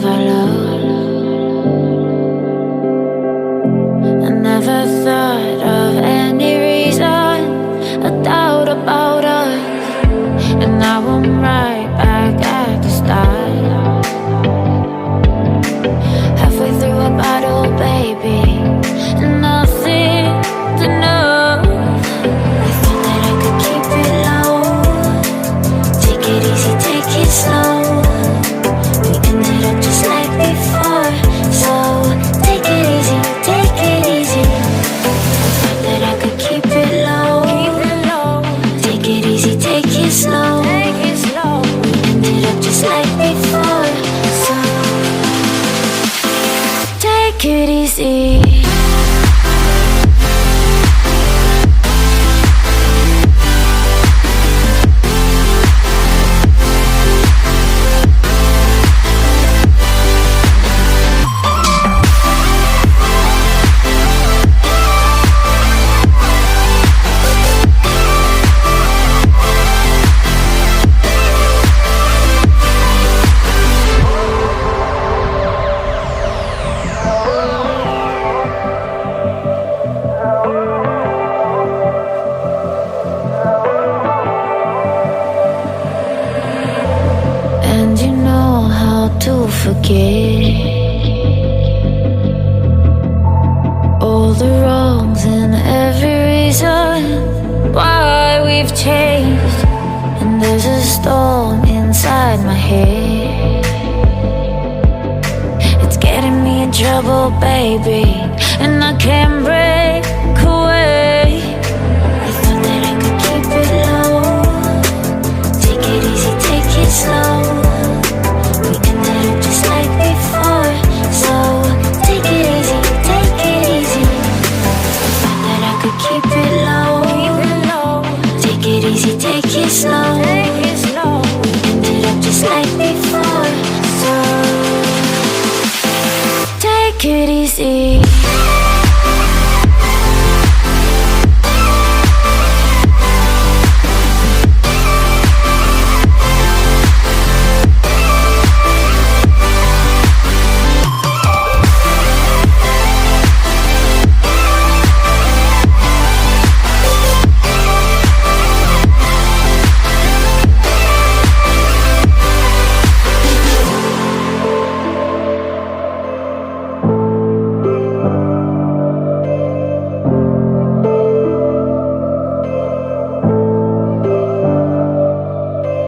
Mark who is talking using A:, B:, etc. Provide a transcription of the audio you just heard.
A: follow. I never thought of any reason, a doubt about us, and now I'm right back at the start. Halfway through a bottle, baby, and nothing to know. I thought that I could keep it low, take it easy, take it slow. We ended up just like before, so take it easy, take it easy. I thought that I could keep it low, take it easy, take it slow. We ended up just like before, so take it easy. And you know how to forget all the wrongs and every reason why we've changed. And there's a storm inside my head, it's getting me in trouble, baby, and I can't break away. I thought that I could keep it low, take it easy, take it slow. We ended up just like before, so take it easy, take it easy. I thought that I could keep it low, take it easy, take it slow. We ended up just like before, so take it easy.